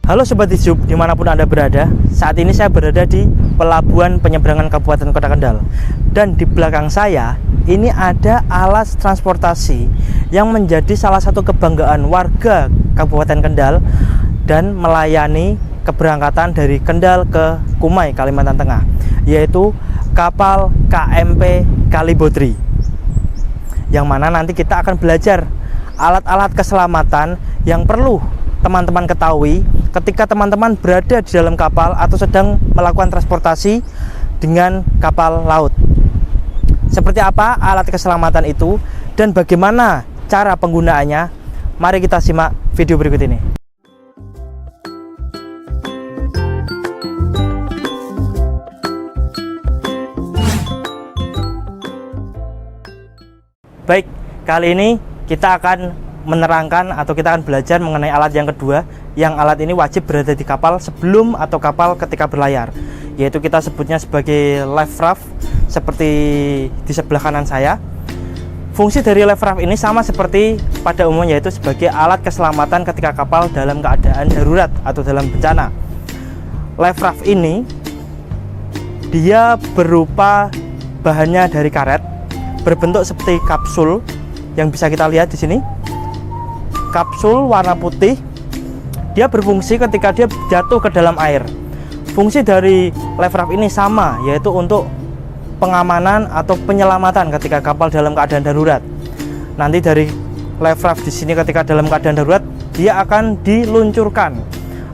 Halo Sobat Hijup, dimanapun Anda berada. Saat ini saya berada di Pelabuhan Penyeberangan Kabupaten Kota Kendal. Dan di belakang saya, ini ada alat transportasi yang menjadi salah satu kebanggaan warga Kabupaten Kendal dan melayani keberangkatan dari Kendal ke Kumai, Kalimantan Tengah, yaitu kapal KMP Kalibodri. Yang mana nanti kita akan belajar alat-alat keselamatan yang perlu teman-teman ketahui ketika teman-teman berada di dalam kapal atau sedang melakukan transportasi dengan kapal laut. Seperti apa alat keselamatan itu dan bagaimana cara penggunaannya? Mari kita simak video berikut ini. Baik, kali ini kita akan menerangkan atau kita akan belajar mengenai alat yang kedua, yang alat ini wajib berada di kapal sebelum atau kapal ketika berlayar, yaitu kita sebutnya sebagai life raft seperti di sebelah kanan saya. Fungsi dari life raft ini sama seperti pada umumnya, yaitu sebagai alat keselamatan ketika kapal dalam keadaan darurat atau dalam bencana. Life raft ini dia berupa bahannya dari karet, berbentuk seperti kapsul yang bisa kita lihat di sini. Kapsul warna putih, dia berfungsi ketika dia jatuh ke dalam air. Fungsi dari life raft ini sama, yaitu untuk pengamanan atau penyelamatan ketika kapal dalam keadaan darurat. Nanti dari life raft di sini ketika dalam keadaan darurat, dia akan diluncurkan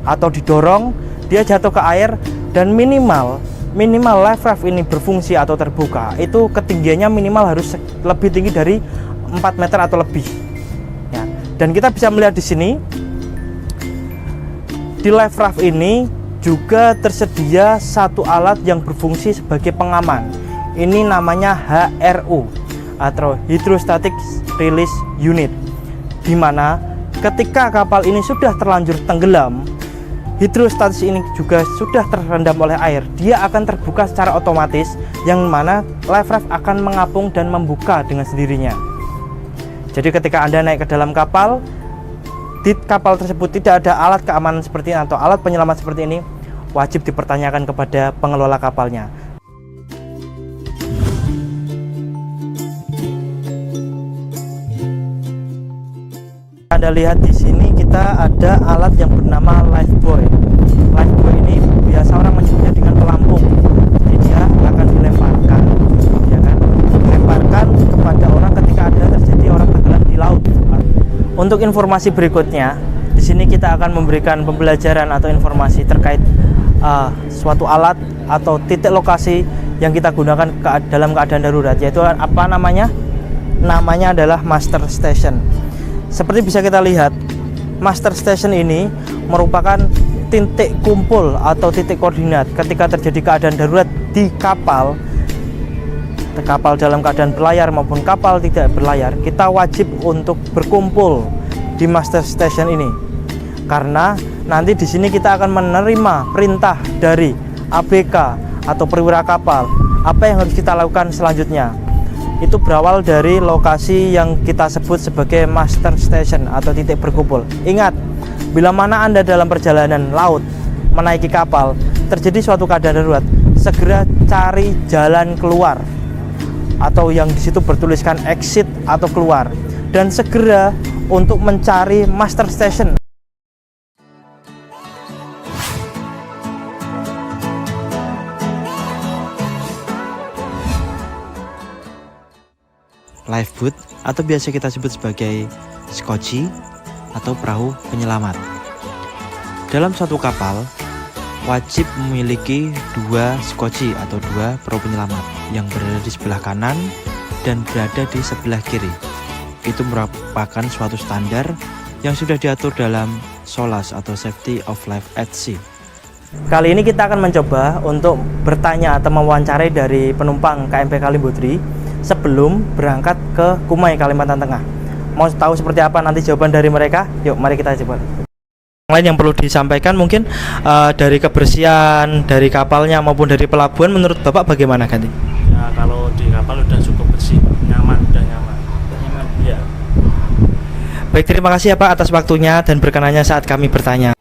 atau didorong, dia jatuh ke air, dan minimal life raft ini berfungsi atau terbuka itu ketinggiannya minimal harus lebih tinggi dari 4 meter atau lebih. Ya. Dan kita bisa melihat di sini di life raft ini juga tersedia satu alat yang berfungsi sebagai pengaman. Ini namanya HRU atau Hydrostatic Release Unit, di mana ketika kapal ini sudah terlanjur tenggelam, hidrostatis ini juga sudah terendam oleh air, dia akan terbuka secara otomatis, yang mana life raft akan mengapung dan membuka dengan sendirinya. Jadi ketika Anda naik ke dalam kapal, di kapal tersebut tidak ada alat keamanan seperti ini atau alat penyelamat seperti ini, wajib dipertanyakan kepada pengelola kapalnya. Anda lihat di sini kita ada alat yang bernama lifebuoy. Lifebuoy ini biasa orang menyebutnya dengan pelampung. Jadi dia akan dilemparkan, ya kan? Dilemparkan kepada orang ketika ada terjadi orang tenggelam di laut. Untuk informasi berikutnya, di sini kita akan memberikan pembelajaran atau informasi terkait suatu alat atau titik lokasi yang kita gunakan dalam keadaan darurat, yaitu apa namanya? Namanya adalah master station. Seperti bisa kita lihat, master station ini merupakan titik kumpul atau titik koordinat ketika terjadi keadaan darurat di kapal dalam keadaan berlayar maupun kapal tidak berlayar. Kita wajib untuk berkumpul di master station ini, karena nanti di sini kita akan menerima perintah dari ABK atau perwira kapal. Apa yang harus kita lakukan selanjutnya? Itu berawal dari lokasi yang kita sebut sebagai master station atau titik berkumpul. Ingat, bila mana Anda dalam perjalanan laut menaiki kapal, terjadi suatu keadaan darurat, segera cari jalan keluar atau yang disitu bertuliskan exit atau keluar, dan segera untuk mencari master station. Lifeboat atau biasa kita sebut sebagai skoci atau perahu penyelamat. Dalam suatu kapal wajib memiliki 2 skoci atau 2 perahu penyelamat yang berada di sebelah kanan dan berada di sebelah kiri. Itu merupakan suatu standar yang sudah diatur dalam SOLAS atau Safety of Life at Sea. Kali ini kita akan mencoba untuk bertanya atau mewawancarai dari penumpang KMP Kalibodri sebelum berangkat ke Kumai, Kalimantan Tengah. Mau tahu seperti apa nanti jawaban dari mereka? Yuk, mari kita coba. Yang lain yang perlu disampaikan mungkin dari kebersihan dari kapalnya maupun dari pelabuhan, menurut Bapak bagaimana ganti? Ya, kalau di kapal udah cukup bersih, nyaman, udah nyaman. Ya. Baik, terima kasih ya Pak atas waktunya dan berkenannya saat kami bertanya.